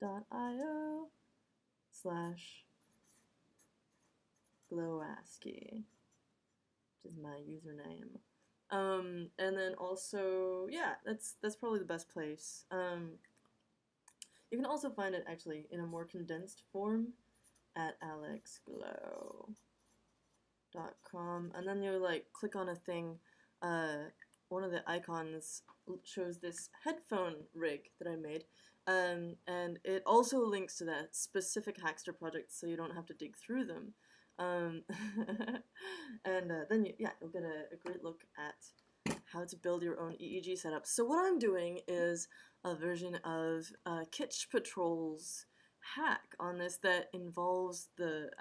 Hackster.io/GlowASCII, which is my username. And then also, yeah, that's probably the best place. You can also find it actually in a more condensed form at alexglow.com, and then you like click on a thing. One of the icons shows this headphone rig that I made, and it also links to that specific Hackster project, so you don't have to dig through them. And then you'll get a great look at how to build your own EEG setup. So what I'm doing is a version of Kitsch Patrol's hack on this that involves their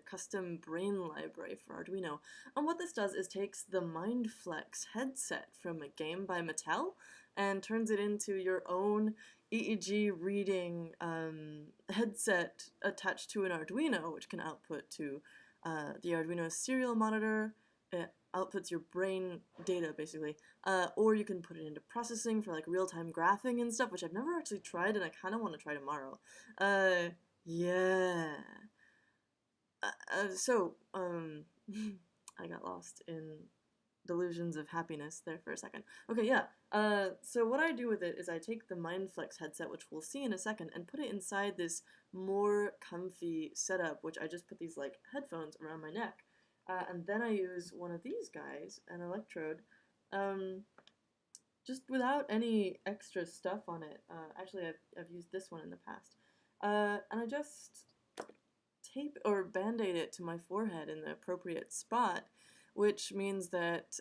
custom brain library for Arduino. And what this does is takes the MindFlex headset from a game by Mattel and turns it into your own EEG reading headset attached to an Arduino, which can output to the Arduino serial monitor. It outputs your brain data, basically. Or you can put it into processing for like real-time graphing and stuff, which I've never actually tried and I kind of want to try tomorrow. Yeah. I got lost in delusions of happiness there for a second. Okay, yeah. So what I do with it is I take the MindFlex headset, which we'll see in a second, and put it inside this more comfy setup, which I just put these like headphones around my neck. And then I use one of these guys, an electrode, just without any extra stuff on it. Actually, I've used this one in the past. And I just tape or band-aid it to my forehead in the appropriate spot, which means that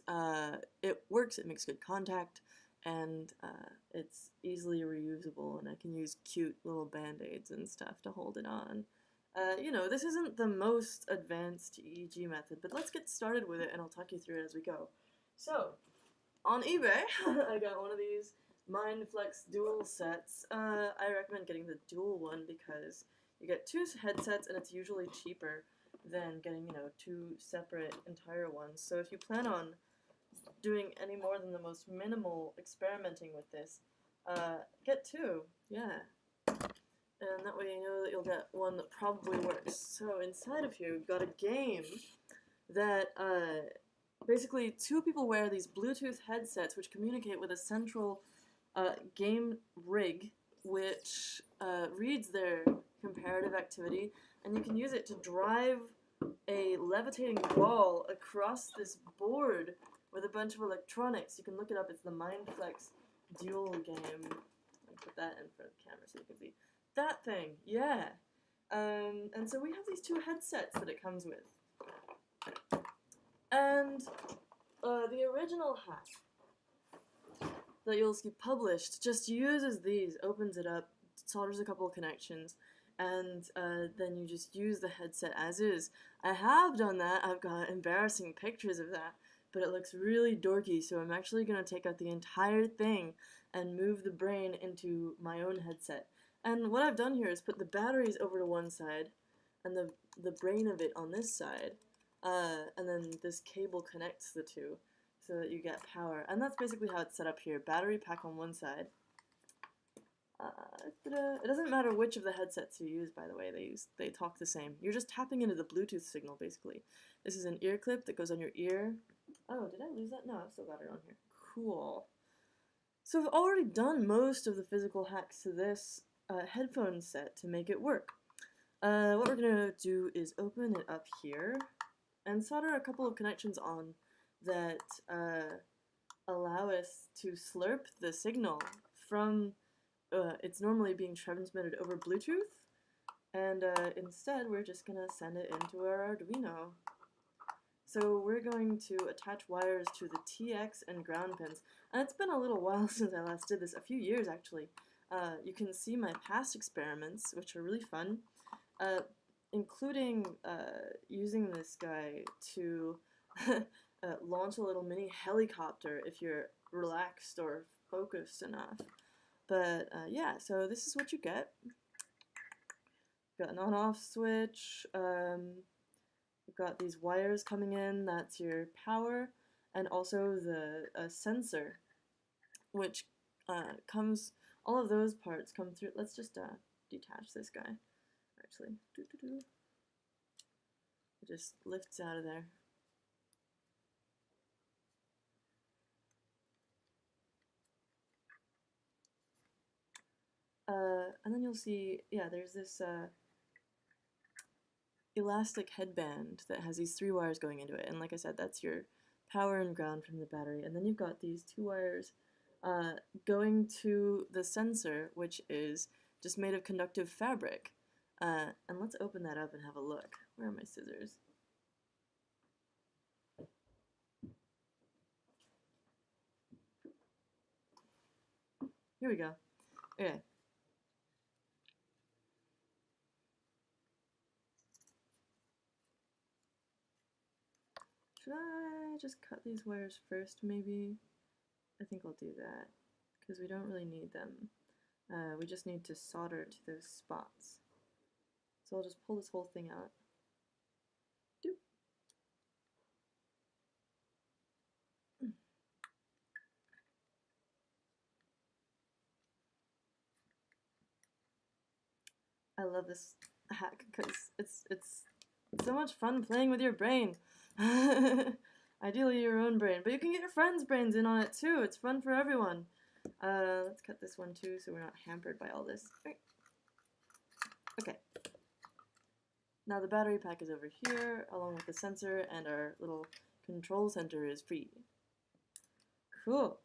it works, it makes good contact, and it's easily reusable, and I can use cute little band-aids and stuff to hold it on. This isn't the most advanced EEG method, but let's get started with it and I'll talk you through it as we go. So, on eBay, I got one of these MindFlex dual sets. I recommend getting the dual one because you get two headsets and it's usually cheaper than getting, two separate entire ones. So if you plan on doing any more than the most minimal experimenting with this, get two, yeah. And that way you know that you'll get one that probably works. So inside of here, we've got a game that basically two people wear these Bluetooth headsets which communicate with a central game rig which reads their comparative activity, and you can use it to drive a levitating ball across this board with a bunch of electronics. You can look it up. It's the MindFlex Dual game. I'll put that in front of the camera so you can see. That thing, yeah. And so we have these two headsets that it comes with. And the original hack that you'll see published just uses these, opens it up, solders a couple of connections, and then you just use the headset as is. I have done that. I've got embarrassing pictures of that, but it looks really dorky, so I'm actually going to take out the entire thing and move the brain into my own headset. And what I've done here is put the batteries over to one side and the brain of it on this side, and then this cable connects the two so that you get power. And that's basically how it's set up here. Battery pack on one side. It doesn't matter which of the headsets you use, by the way. They talk the same. You're just tapping into the Bluetooth signal, basically. This is an ear clip that goes on your ear. Oh, did I lose that? No, I've still got it on here. Cool. So I've already done most of the physical hacks to this headphone set to make it work. What we're going to do is open it up here and solder a couple of connections on that allow us to slurp the signal from it's normally being transmitted over Bluetooth, and instead we're just going to send it into our Arduino. So we're going to attach wires to the TX and ground pins, and it's been a little while since I last did this, a few years actually. You can see my past experiments, which are really fun, including using this guy to launch a little mini helicopter if you're relaxed or focused enough. But yeah, so this is what you get. Got an on-off switch. We've got these wires coming in. That's your power, and also the sensor, which comes. All of those parts come through. Let's just detach this guy. Actually, it just lifts out of there. And then you'll see, yeah, there's this elastic headband that has these 3 wires going into it. And like I said, that's your power and ground from the battery. And then you've got these 2 wires going to the sensor, which is just made of conductive fabric. And let's open that up and have a look. Where are my scissors? Here we go. Okay. Should I just cut these wires first, maybe? I think I'll do that, because we don't really need them. We just need to solder to those spots. So I'll just pull this whole thing out. Doop. I love this hack because it's so much fun playing with your brain. Ideally your own brain, but you can get your friends' brains in on it too. It's fun for everyone. Let's cut this one too so we're not hampered by all this. Okay. Now the battery pack is over here along with the sensor, and our little control center is free. Cool.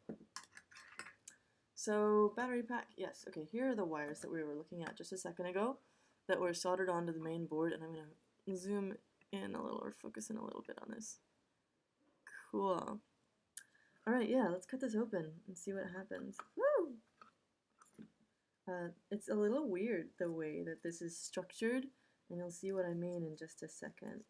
So battery pack, yes, okay, here are the wires that we were looking at just a second ago that were soldered onto the main board, and I'm going to zoom in a little, or focus in a little bit on this. Cool. Alright, yeah, let's cut this open and see what happens. Woo! It's a little weird the way that this is structured, and you'll see what I mean in just a second.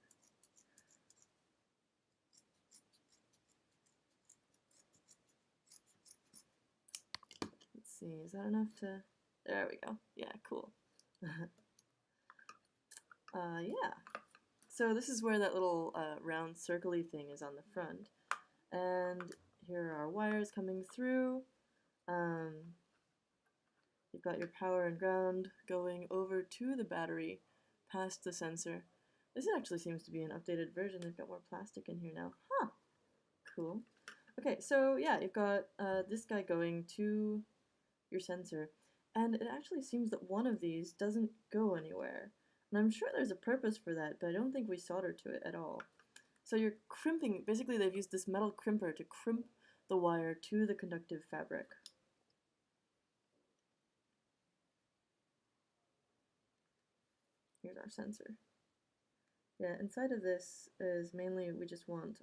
Let's see, is that enough to... There we go. Yeah, cool. Yeah. So this is where that little round circle-y thing is on the front. And here are our wires coming through. You've got your power and ground going over to the battery, past the sensor. This actually seems to be an updated version. They've got more plastic in here now. Huh. Cool. Okay, so yeah, you've got this guy going to your sensor. And it actually seems that one of these doesn't go anywhere. And I'm sure there's a purpose for that, but I don't think we solder to it at all. So you're crimping, basically they've used this metal crimper to crimp the wire to the conductive fabric. Here's our sensor. Yeah, inside of this is mainly, we just want,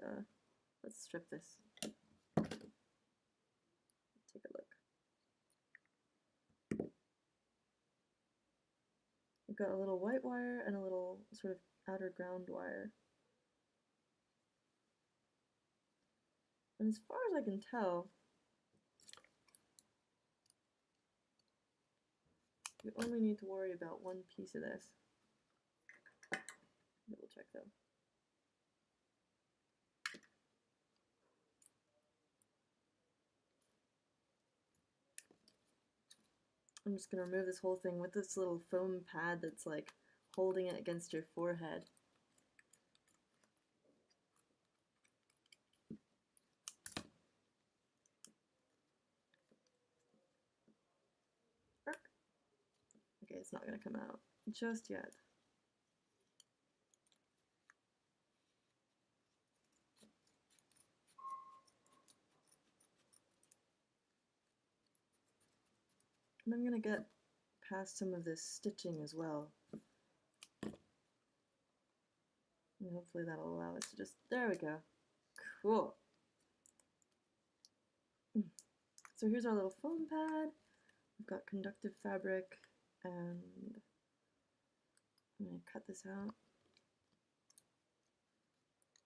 let's strip this. Take a look. We've got a little white wire and a little sort of outer ground wire. And as far as I can tell, you only need to worry about one piece of this. Double check though. I'm just going to remove this whole thing with this little foam pad that's like holding it against your forehead. Okay, it's not going to come out just yet. And I'm going to get past some of this stitching as well. And hopefully that'll allow us to just, there we go. Cool. So here's our little foam pad. We've got conductive fabric, and I'm going to cut this out.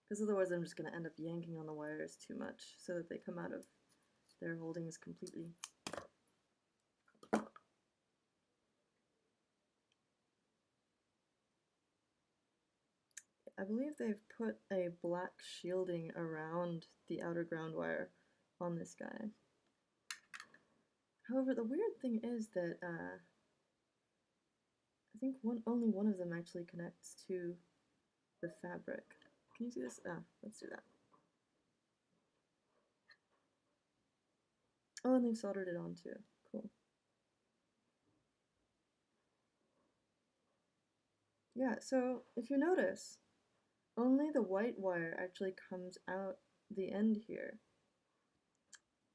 Because otherwise I'm just going to end up yanking on the wires too much so that they come out of their holdings completely. I believe they've put a black shielding around the outer ground wire on this guy. However, the weird thing is that I think only one of them actually connects to the fabric. Can you see this? Ah, let's do that. Oh, and they've soldered it on too. Cool. Yeah, so if you notice, only the white wire actually comes out the end here.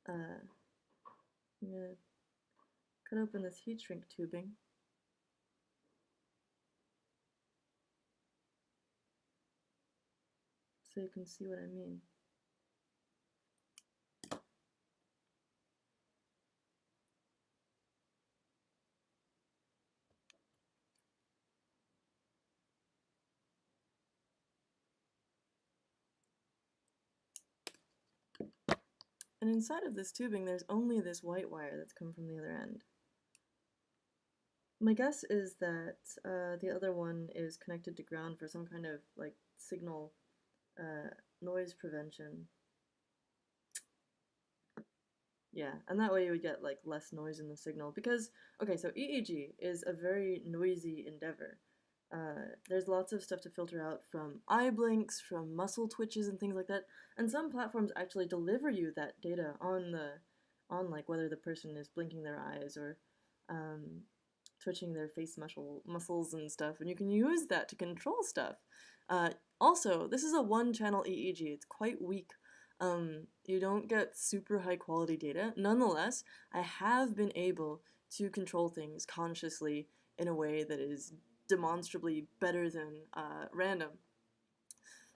I'm gonna cut open this heat shrink tubing. So you can see what I mean. And inside of this tubing, there's only this white wire that's come from the other end. My guess is that the other one is connected to ground for some kind of like signal noise prevention. Yeah, and that way you would get like less noise in the signal because, okay, so EEG is a very noisy endeavor. There's lots of stuff to filter out from eye blinks, from muscle twitches and things like that, and some platforms actually deliver you that data on like whether the person is blinking their eyes or twitching their face muscles and stuff, and you can use that to control stuff. Also, this is a one-channel EEG. It's quite weak. You don't get super high quality data. Nonetheless, I have been able to control things consciously in a way that is demonstrably better than random.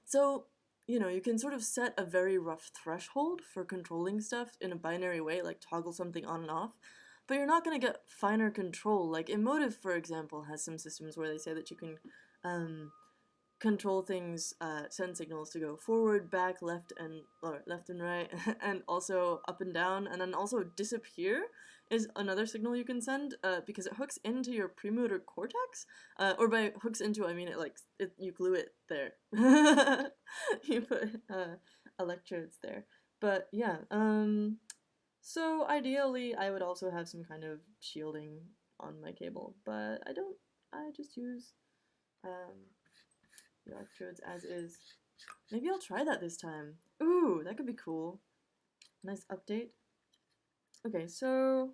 So, you know, you can sort of set a very rough threshold for controlling stuff in a binary way, like toggle something on and off, but you're not going to get finer control. Like Emotive, for example, has some systems where they say that you can control things, send signals to go forward, back, left and right, and also up and down, and then also disappear is another signal you can send because it hooks into your premotor cortex, or by hooks into I mean you glue it there. You put electrodes there, but yeah. So ideally, I would also have some kind of shielding on my cable, but I don't. I just use the electrodes as is. Maybe I'll try that this time. Ooh, that could be cool. Nice update. Okay, so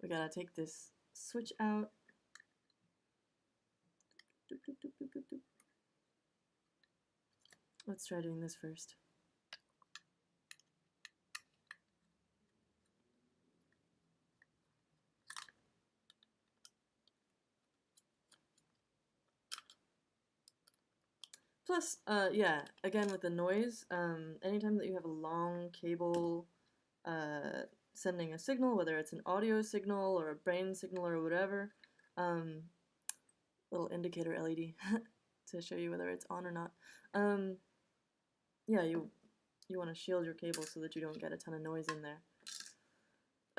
we gotta take this switch out. Let's try doing this first. Plus, yeah, again with the noise, anytime that you have a long cable sending a signal, whether it's an audio signal or a brain signal or whatever, little indicator LED to show you whether it's on or not. Yeah, you want to shield your cable so that you don't get a ton of noise in there.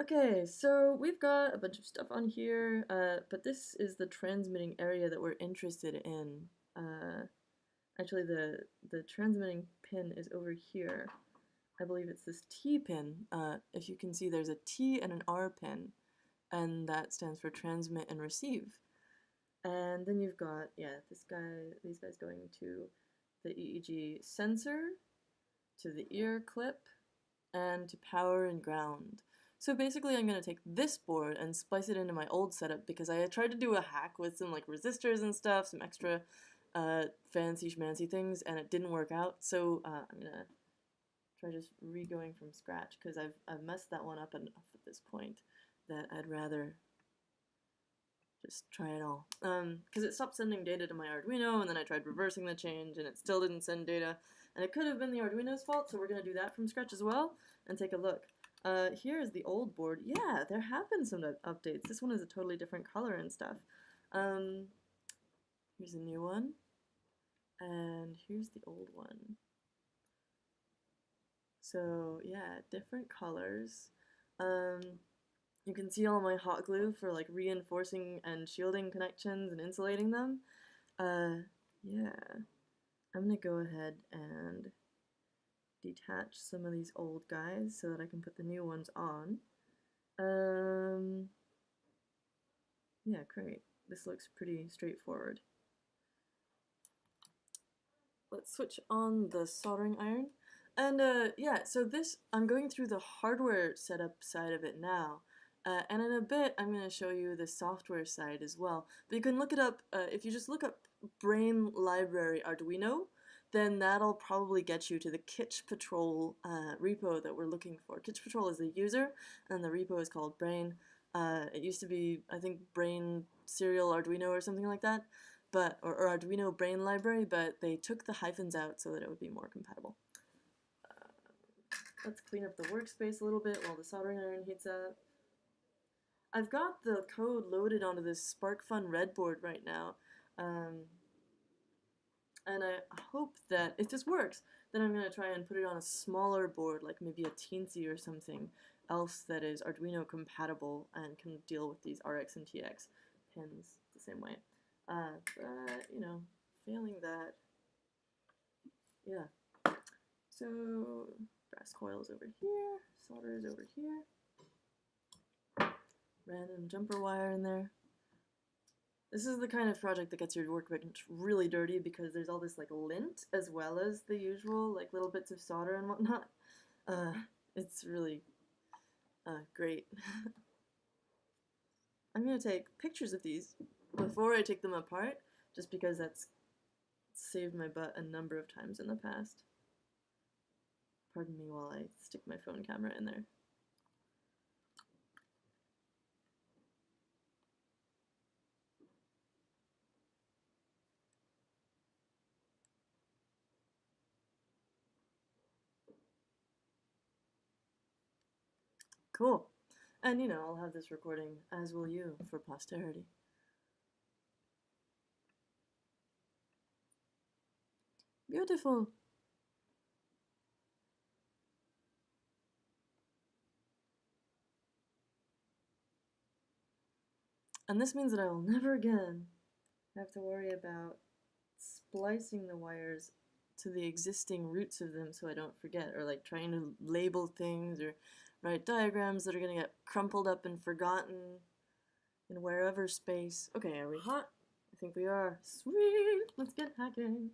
Okay, so we've got a bunch of stuff on here, but this is the transmitting area that we're interested in. Actually, the transmitting pin is over here. I believe it's this T pin. If you can see, there's a T and an R pin, and that stands for transmit and receive. And then you've got, yeah, these guys going to the EEG sensor, to the ear clip, and to power and ground. So basically I'm going to take this board and splice it into my old setup because I tried to do a hack with some like resistors and stuff, some extra fancy schmancy things, and it didn't work out. So I'm going to try just re-going from scratch because I've messed that one up enough at this point that I'd rather just try it all. Because it stopped sending data to my Arduino, and then I tried reversing the change, and it still didn't send data. And it could have been the Arduino's fault, so we're going to do that from scratch as well, and take a look. Here is the old board. Yeah, there have been some updates. This one is a totally different color and stuff. Here's a new one, and here's the old one. So yeah, different colors. You can see all my hot glue for like reinforcing and shielding connections and insulating them. Yeah, I'm gonna go ahead and detach some of these old guys so that I can put the new ones on. Yeah, great. this looks pretty straightforward. Let's switch on the soldering iron. And yeah, so this, I'm going through the hardware setup side of it now. And in a bit, I'm going to show you the software side as well. But you can look it up, if you just look up Brain Library Arduino, then that'll probably get you to the Kitch Patrol repo that we're looking for. Kitch Patrol is the user, and the repo is called Brain. It used to be, I think, Brain Serial Arduino or something like that, but or Arduino Brain Library, but they took the hyphens out so that it would be more compatible. Let's clean up the workspace a little bit while the soldering iron heats up. I've got the code loaded onto this SparkFun Red board right now, and I hope that if this works, then I'm going to try and put it on a smaller board, like maybe a Teensy or something else that is Arduino compatible and can deal with these RX and TX pins the same way. But, you know, failing that, yeah. So, brass coils over here, solder is over here. Random jumper wire in there. This is the kind of project that gets your workbench really dirty because there's all this like lint as well as the usual like little bits of solder and whatnot. It's really great. I'm gonna take pictures of these before I take them apart, just because that's saved my butt a number of times in the past. Pardon me while I stick my phone camera in there. Cool. And you know, I'll have this recording, as will you, for posterity. Beautiful. And this means that I will never again have to worry about splicing the wires to the existing roots of them so I don't forget, or like trying to label things or write diagrams that are going to get crumpled up and forgotten in wherever space. Okay, are we hot? I think we are. Sweet! Let's get hacking!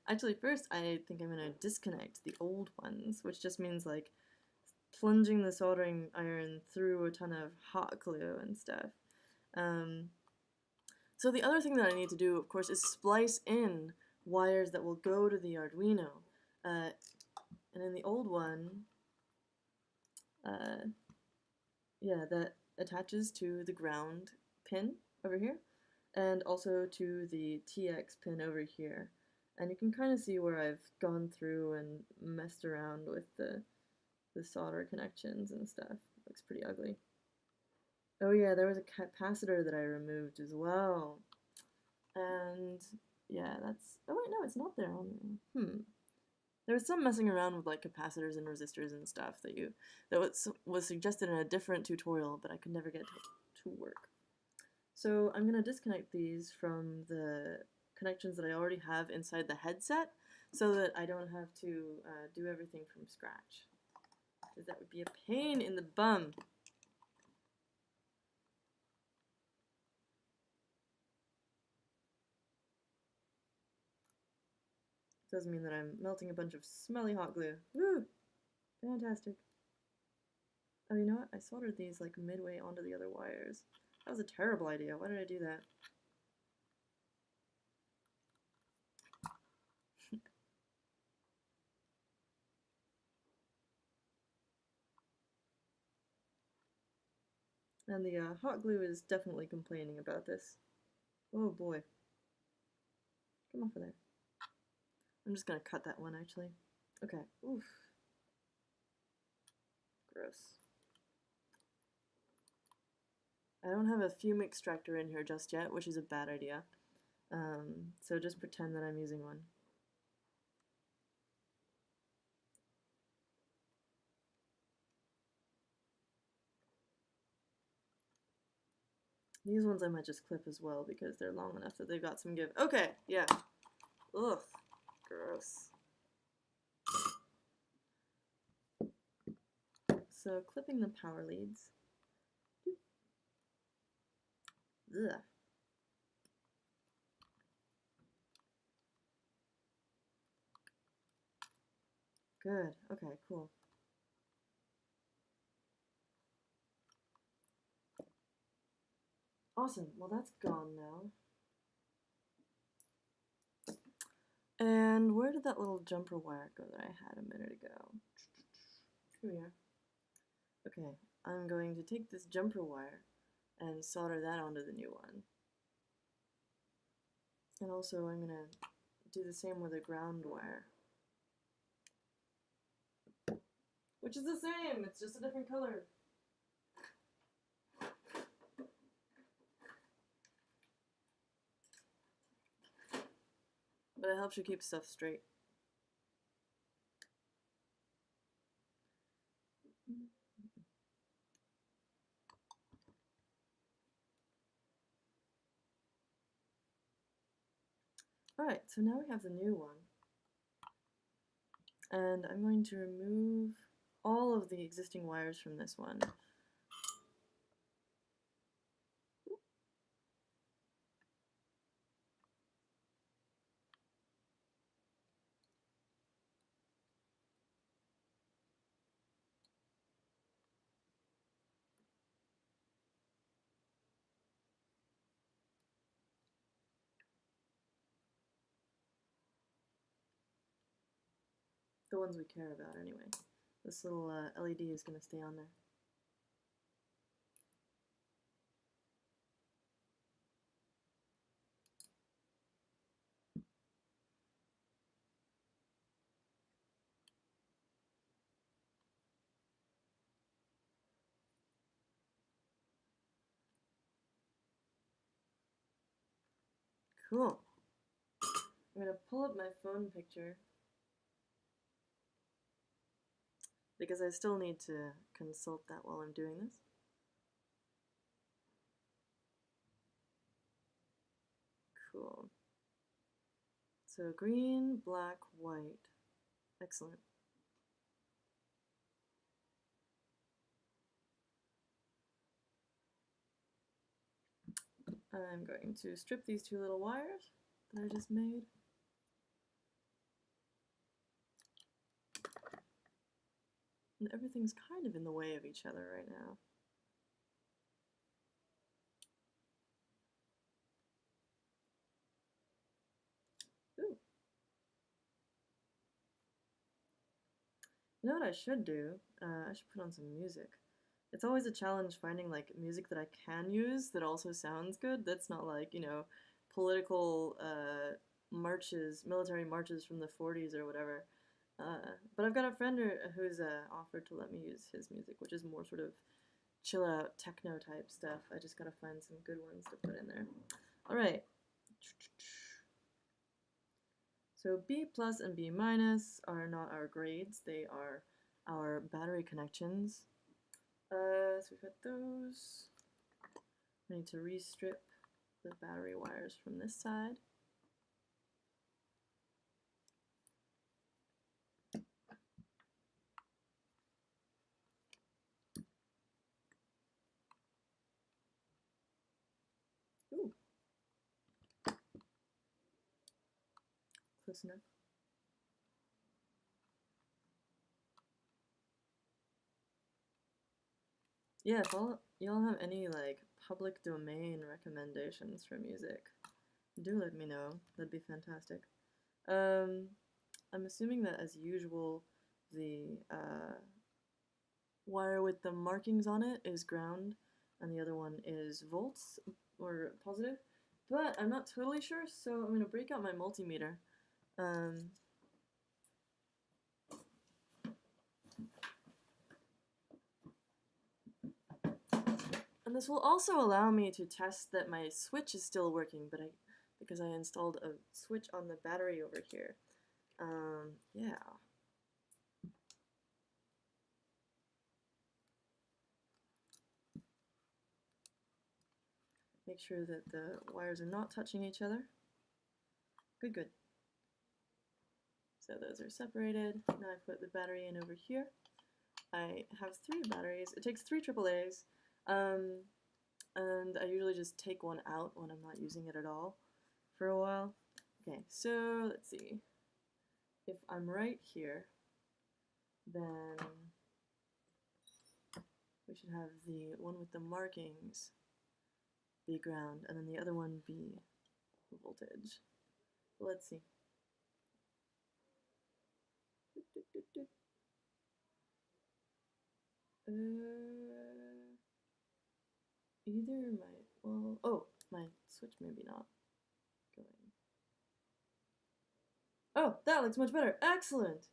Actually, first I think I'm going to disconnect the old ones, which just means like plunging the soldering iron through a ton of hot glue and stuff. So the other thing that I need to do, of course, is splice in wires that will go to the Arduino. And in the old one, yeah, that attaches to the ground pin over here, and also to the TX pin over here. And you can kind of see where I've gone through and messed around with the solder connections and stuff. It looks pretty ugly. Oh yeah, there was a capacitor that I removed as well. And yeah, that's, oh wait, no, it's not there on there. There was some messing around with like capacitors and resistors and stuff that was suggested in a different tutorial, but I could never get to work. So I'm gonna disconnect these from the connections that I already have inside the headset so that I don't have to do everything from scratch, because that would be a pain in the bum. Doesn't mean that I'm melting a bunch of smelly hot glue. Woo! Fantastic. Oh, you know what? I soldered these like midway onto the other wires. That was a terrible idea. Why did I do that? And the hot glue is definitely complaining about this. Oh boy. Come off of there. I'm just gonna cut that one actually. Okay. Oof. Gross. I don't have a fume extractor in here just yet, which is a bad idea. So just pretend that I'm using one. These ones I might just clip as well because they're long enough that they've got some give. Okay, yeah. Ugh. Gross. So clipping the power leads. Ugh. Good. Okay, cool. Awesome. Well, that's gone now. And where did that little jumper wire go that I had a minute ago? Here we are. Okay, I'm going to take this jumper wire and solder that onto the new one. And also I'm going to do the same with a ground wire. Which is the same, it's just a different color. But it helps you keep stuff straight. Alright, so now we have the new one. And I'm going to remove all of the existing wires from this one. The ones we care about anyway. This little LED is going to stay on there. Cool. I'm going to pull up my phone picture because I still need to consult that while I'm doing this. Cool. So green, black, white. Excellent. I'm going to strip these two little wires that I just made. And everything's kind of in the way of each other right now. Ooh. You know what I should do? I should put on some music. It's always a challenge finding like music that I can use that also sounds good. That's not like, you know, political marches, military marches from the 40s or whatever. But I've got a friend who's offered to let me use his music, which is more sort of chill out techno type stuff. I just gotta find some good ones to put in there. Alright. So B plus and B minus are not our grades, they are our battery connections. So we've got those. I need to restrip the battery wires from this side. Ooh. Close enough. Yeah, if y'all have any like public domain recommendations for music, do let me know. That'd be fantastic. I'm assuming that as usual, the wire with the markings on it is ground, and the other one is volts or positive. But I'm not totally sure, so I'm going to break out my multimeter. And this will also allow me to test that my switch is still working, but because I installed a switch on the battery over here. Yeah. Make sure that the wires are not touching each other. Good, good. So those are separated. Now I put the battery in over here. I have 3 batteries. It takes 3 AAAs. and I usually just take one out when I'm not using it at all for a while. Okay, so let's see. If I'm right here, then we should have the one with the markings be ground, and then the other one be voltage. Let's see. Either my switch maybe not going. Oh, that looks much better. Excellent.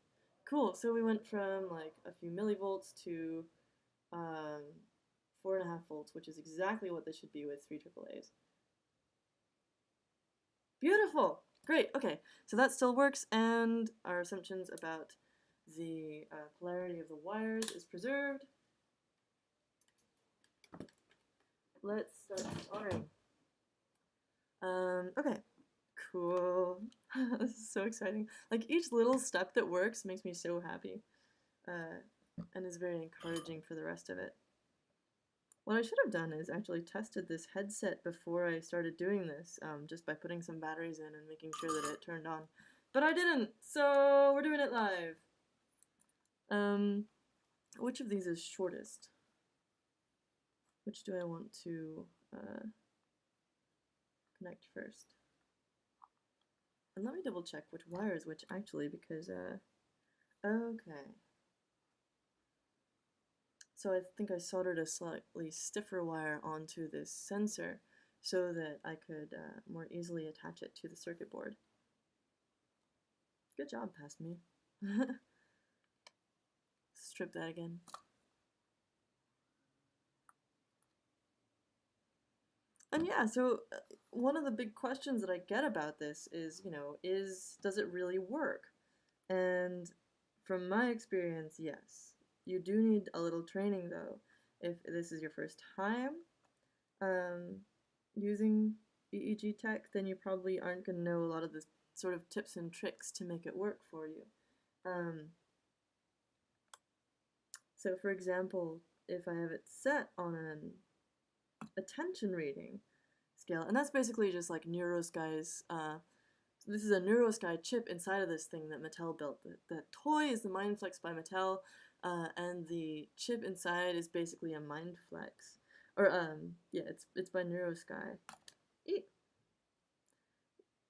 Cool. So we went from like a few millivolts to 4.5 volts, which is exactly what this should be with 3 AAAs. Beautiful. Great. Okay. So that still works, and our assumptions about the polarity of the wires is preserved. Let's start soldering. Okay. Cool. This is so exciting. Like, each little step that works makes me so happy, and is very encouraging for the rest of it. What I should have done is actually tested this headset before I started doing this, just by putting some batteries in and making sure that it turned on. But I didn't, so we're doing it live. Which of these is shortest? Which do I want to connect first? And let me double check which wire is which actually, because, okay. So I think I soldered a slightly stiffer wire onto this sensor so that I could more easily attach it to the circuit board. Good job, past me. Strip that again. And yeah, so one of the big questions that I get about this is, does it really work? And from my experience, yes. You do need a little training though. If this is your first time using EEG tech, then you probably aren't going to know a lot of the sort of tips and tricks to make it work for you. So for example, if I have it set on an attention rating scale, and that's basically just like NeuroSky's, this is a NeuroSky chip inside of this thing that Mattel built. The toy is the MindFlex by Mattel, and the chip inside is basically a MindFlex. Or, yeah, it's by NeuroSky.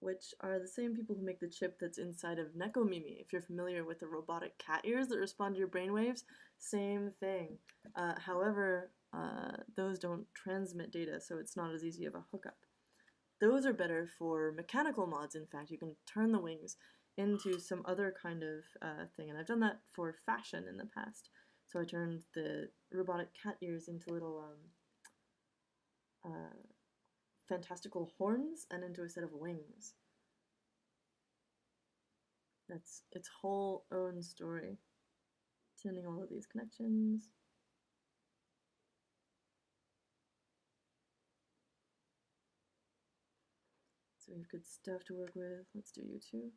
Which are the same people who make the chip that's inside of Nekomimi. If you're familiar with the robotic cat ears that respond to your brainwaves, same thing. However, those don't transmit data, so it's not as easy of a hookup. Those are better for mechanical mods, in fact. You can turn the wings into some other kind of thing, and I've done that for fashion in the past. So I turned the robotic cat ears into little fantastical horns and into a set of wings. That's its whole own story. Tuning all of these connections. So we have good stuff to work with. Let's do you too.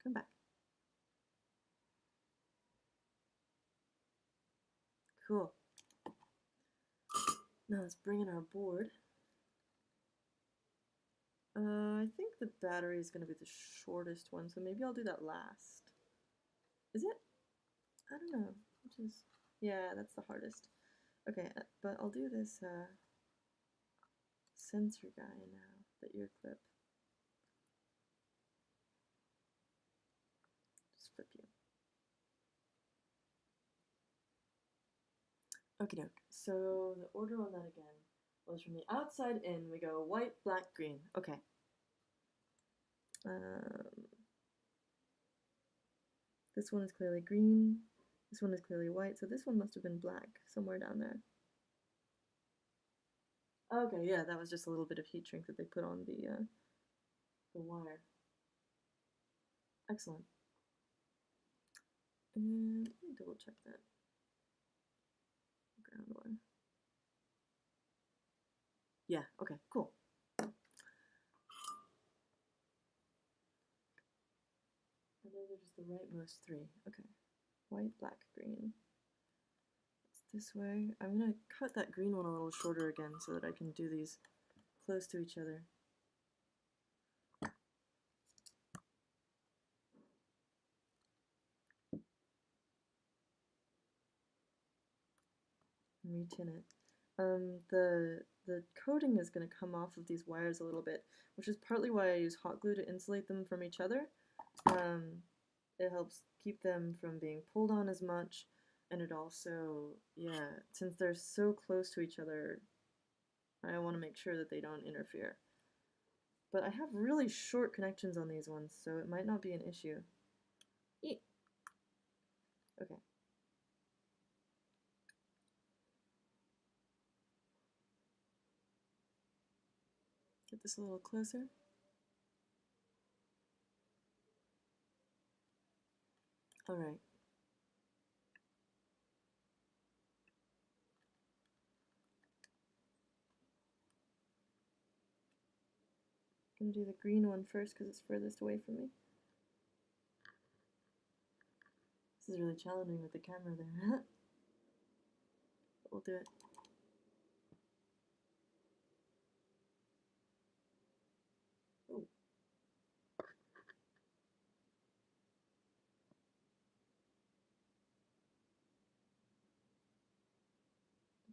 Come back. Cool. Now let's bring in our board. I think the battery is going to be the shortest one, so maybe I'll do that last. Is it? I don't know. Which is, yeah, that's the hardest. Okay, but I'll do this sensor guy now, the ear clip. Just flip you. Okie doke. So the order on that again was from the outside in. We go white, black, green. Okay. This one is clearly green. This one is clearly white. So this one must have been black somewhere down there. Okay, yeah, that was just a little bit of heat shrink that they put on the wire. Excellent. And let me double check that. Ground wire. Yeah, okay, cool. And those are just the rightmost three. Okay. White, black, green. That's this way. I'm gonna cut that green one a little shorter again so that I can do these close to each other. Retin it. The coating is going to come off of these wires a little bit, which is partly why I use hot glue to insulate them from each other. It helps keep them from being pulled on as much, and it also, yeah, since they're so close to each other, I want to make sure that they don't interfere. But I have really short connections on these ones, so it might not be an issue. Eek. Okay. Get this a little closer. All right. I'm gonna do the green one first because it's furthest away from me. This is really challenging with the camera there. But we'll do it. Ooh.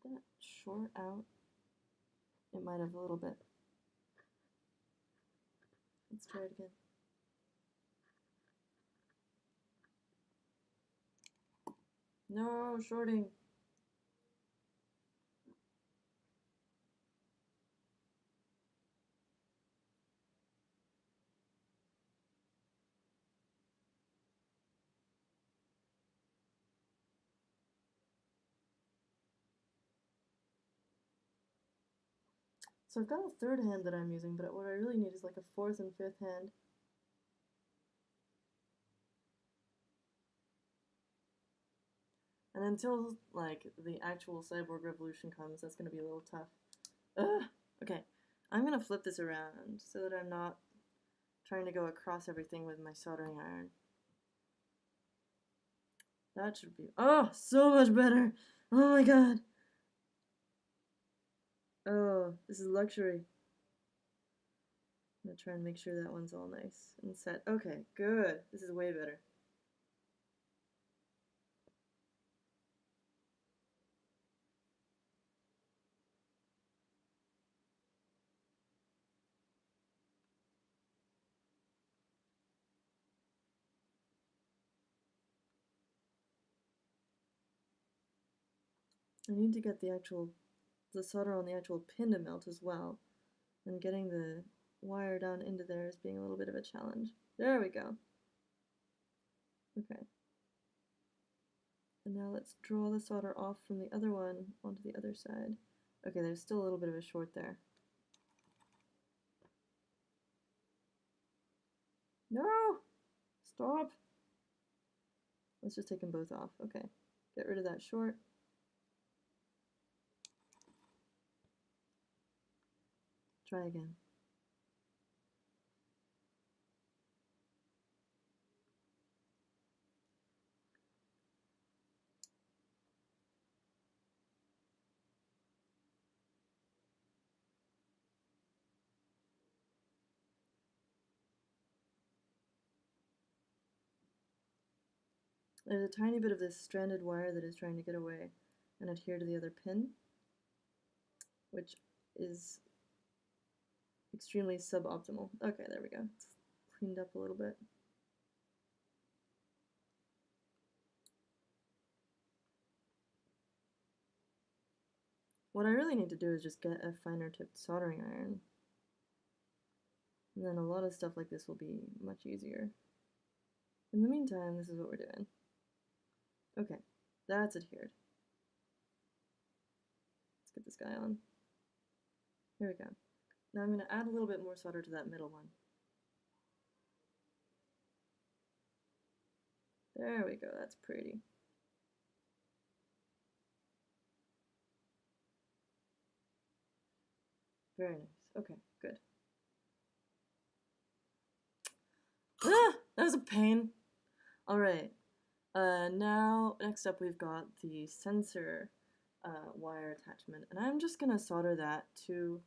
Did that short out? It might have a little bit. Let's try it again. No, shorting. So I've got a third hand that I'm using, but what I really need is like a fourth and fifth hand. And until like the actual cyborg revolution comes, that's gonna be a little tough. Ugh! Okay, I'm gonna flip this around so that I'm not trying to go across everything with my soldering iron. That should be, oh, so much better! Oh my god! Oh, this is luxury. I'm gonna try and make sure that one's all nice and set. Okay, good. This is way better. I need to get the solder on the actual pin to melt as well. And getting the wire down into there is being a little bit of a challenge. There we go. Okay. And now let's draw the solder off from the other one onto the other side. Okay, there's still a little bit of a short there. No! Stop! Let's just take them both off. Okay. Get rid of that short. Try again. There's a tiny bit of this stranded wire that is trying to get away and adhere to the other pin, which is extremely suboptimal. Okay, there we go. It's cleaned up a little bit. What I really need to do is just get a finer tipped soldering iron. And then a lot of stuff like this will be much easier. In the meantime, this is what we're doing. Okay, that's adhered. Let's get this guy on. Here we go. Now I'm going to add a little bit more solder to that middle one. There we go, that's pretty. Very nice. Okay, good. Ah! That was a pain. Alright. Now, next up we've got the sensor wire attachment, and I'm just gonna solder that to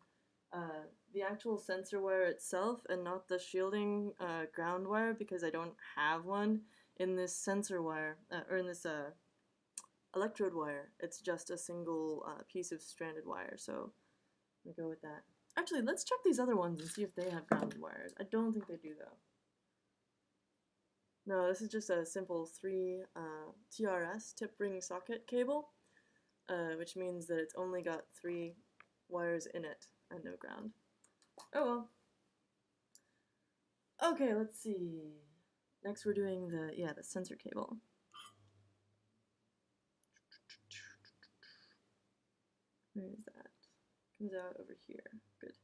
the actual sensor wire itself and not the shielding ground wire, because I don't have one in this sensor wire, or in this electrode wire. It's just a single piece of stranded wire, so I'm gonna go with that. Actually, let's check these other ones and see if they have grounded wires. I don't think they do, though. No, this is just a simple 3 TRS tip ring socket cable, which means that it's only got 3 wires in it and no ground. Oh well. Okay, let's see. Next we're doing the sensor cable. Where is that? Comes out over here. Good.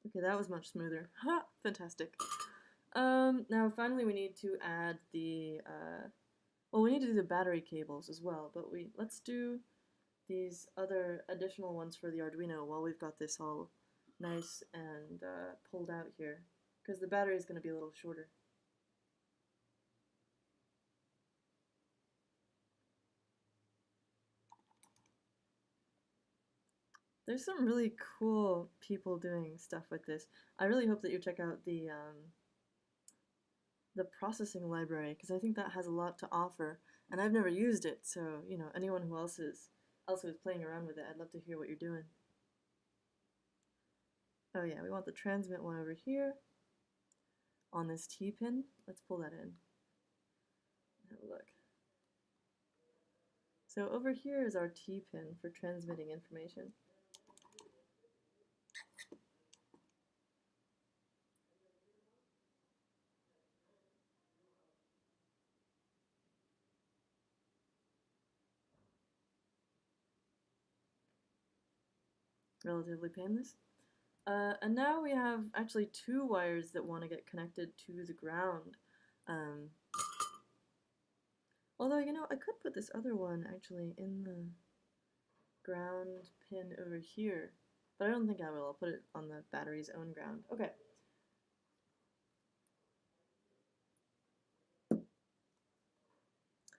Okay, that was much smoother. Ha! Fantastic. Now finally we need to add the, well, we need to do the battery cables as well, but let's do these other additional ones for the Arduino while we've got this all nice and pulled out here, because the battery is going to be a little shorter. There's some really cool people doing stuff with this. I really hope that you check out the processing library, because I think that has a lot to offer, and I've never used it, so, you know, anyone who else is playing around with it, I'd love to hear what you're doing. Oh yeah, we want the transmit one over here on this T-pin. Let's pull that in. Have a look. So over here is our T-pin for transmitting information. Relatively painless. And now we have actually 2 wires that want to get connected to the ground. Although, you know, I could put this other one actually in the ground pin over here, but I don't think I will. I'll put it on the battery's own ground. Okay.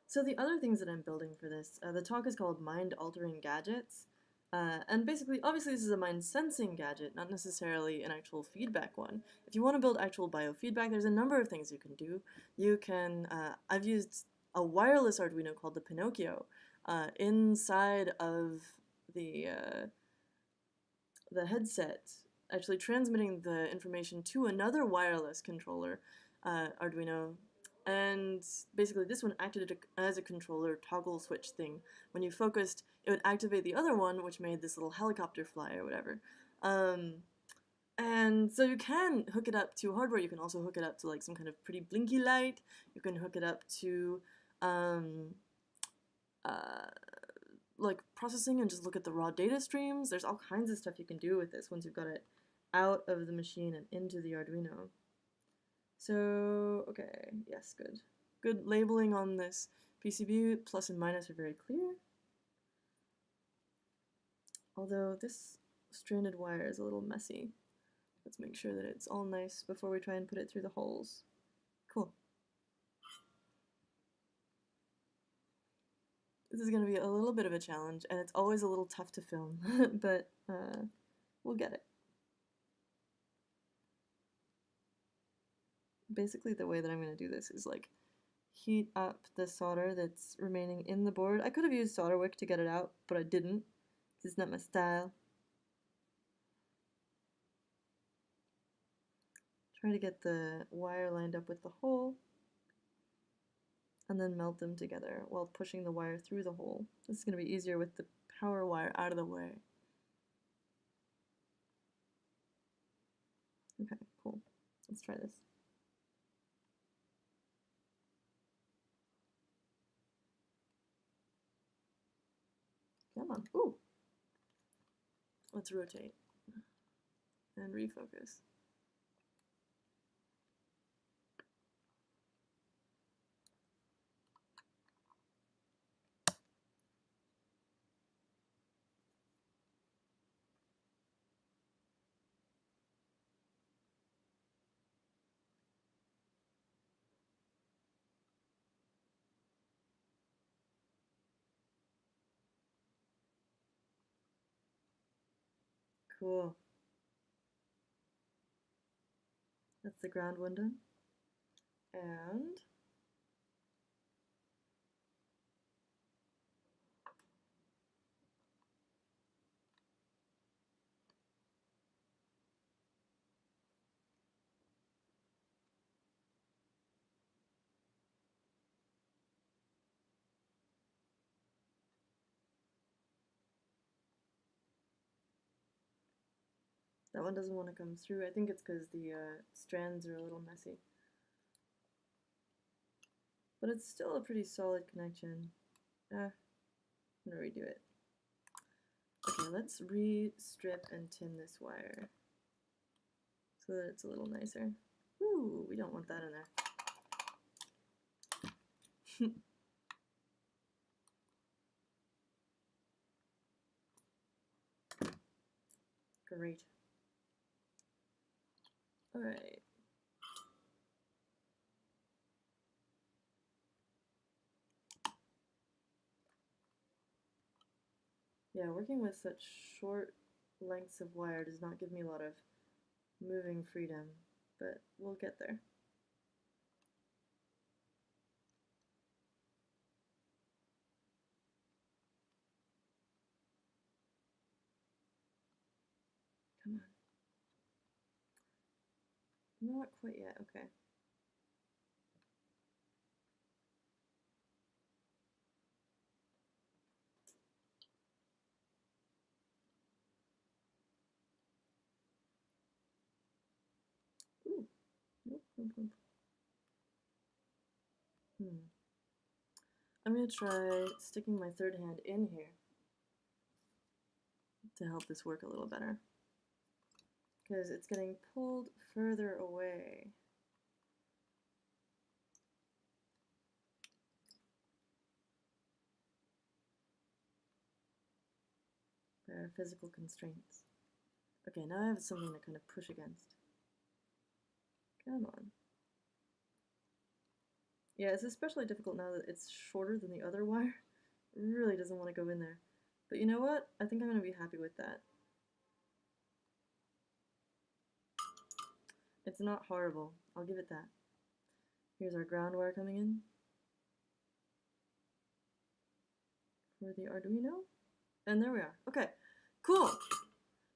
So the other things that I'm building for this, the talk is called Mind-Altering Gadgets. And basically, obviously this is a mind-sensing gadget, not necessarily an actual feedback one. If you want to build actual biofeedback, there's a number of things you can do. You can, I've used a wireless Arduino called the Pinocchio inside of the headset, actually transmitting the information to another wireless controller, Arduino. And basically this one acted as a controller toggle switch thing. When you focused, it would activate the other one, which made this little helicopter fly or whatever. And so you can hook it up to hardware. You can also hook it up to like some kind of pretty blinky light. You can hook it up to like processing and just look at the raw data streams. There's all kinds of stuff you can do with this once you've got it out of the machine and into the Arduino. So, okay, yes, good. Good labeling on this PCB, plus and minus are very clear. Although this stranded wire is a little messy. Let's make sure that it's all nice before we try and put it through the holes. Cool. This is going to be a little bit of a challenge, and it's always a little tough to film, but we'll get it. Basically the way that I'm going to do this is like heat up the solder that's remaining in the board. I could have used solder wick to get it out, but I didn't, because it's not my style. Try to get the wire lined up with the hole, and then melt them together while pushing the wire through the hole. This is going to be easier with the power wire out of the way. Okay, cool. Let's try this. Come on. Ooh. Let's rotate and refocus. Cool. That's the ground one done. And that one doesn't want to come through. I think it's because the strands are a little messy. But it's still a pretty solid connection. I'm gonna redo it. Okay, let's re-strip and tin this wire so that it's a little nicer. Ooh, we don't want that in there. Great. Alright. Yeah, working with such short lengths of wire does not give me a lot of moving freedom, but we'll get there. Come on. Not quite yet, okay. Ooh, nope, nope, nope. I'm gonna try sticking my third hand in here to help this work a little better, because it's getting pulled further away. There are physical constraints. Okay, now I have something to kind of push against. Come on. Yeah, it's especially difficult now that it's shorter than the other wire. It really doesn't want to go in there. But you know what? I think I'm going to be happy with that. It's not horrible. I'll give it that. Here's our ground wire coming in for the Arduino. And there we are. Okay, cool.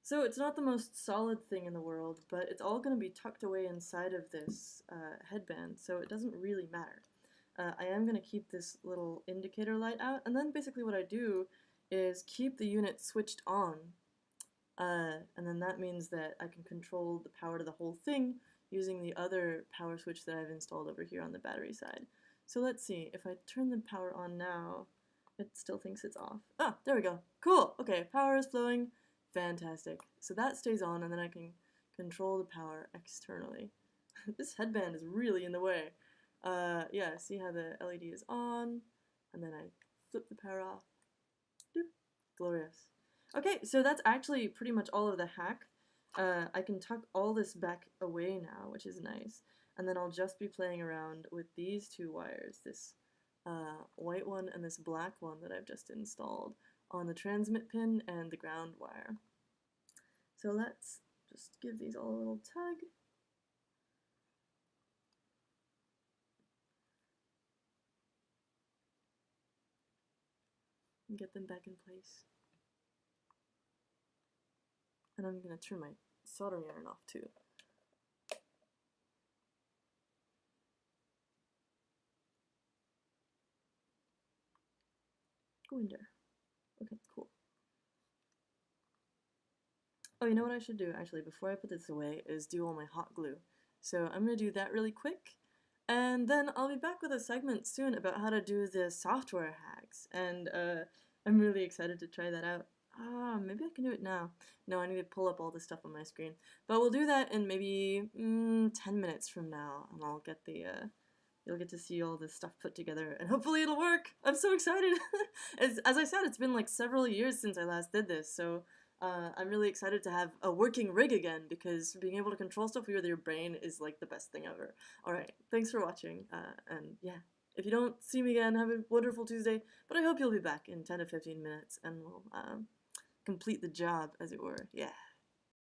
So it's not the most solid thing in the world, but it's all going to be tucked away inside of this headband, so it doesn't really matter. I am going to keep this little indicator light out, and then basically what I do is keep the unit switched on, and then that means that I can control the power to the whole thing using the other power switch that I've installed over here on the battery side. So let's see, if I turn the power on now, it still thinks it's off. Ah, there we go. Cool. Okay, power is flowing. Fantastic. So that stays on, and then I can control the power externally. This headband is really in the way. Yeah, see how the LED is on, and then I flip the power off. Doop. Glorious. Okay, so that's actually pretty much all of the hack. I can tuck all this back away now, which is nice. And then I'll just be playing around with these two wires, this white one and this black one that I've just installed on the transmit pin and the ground wire. So let's just give these all a little tug. And get them back in place. And I'm going to turn my soldering iron off too. Go in there. Okay, cool. Oh, you know what I should do actually before I put this away is do all my hot glue. So I'm going to do that really quick, and then I'll be back with a segment soon about how to do the software hacks, and I'm really excited to try that out. Maybe I can do it now. No, I need to pull up all the stuff on my screen. But we'll do that in maybe 10 minutes from now, and I'll get the, you'll get to see all this stuff put together, and hopefully it'll work! I'm so excited! As I said, it's been like several years since I last did this, so I'm really excited to have a working rig again, because being able to control stuff with your brain is like the best thing ever. Alright, thanks for watching, and yeah. If you don't see me again, have a wonderful Tuesday, but I hope you'll be back in 10 to 15 minutes, and we'll complete the job, as it were. Yeah.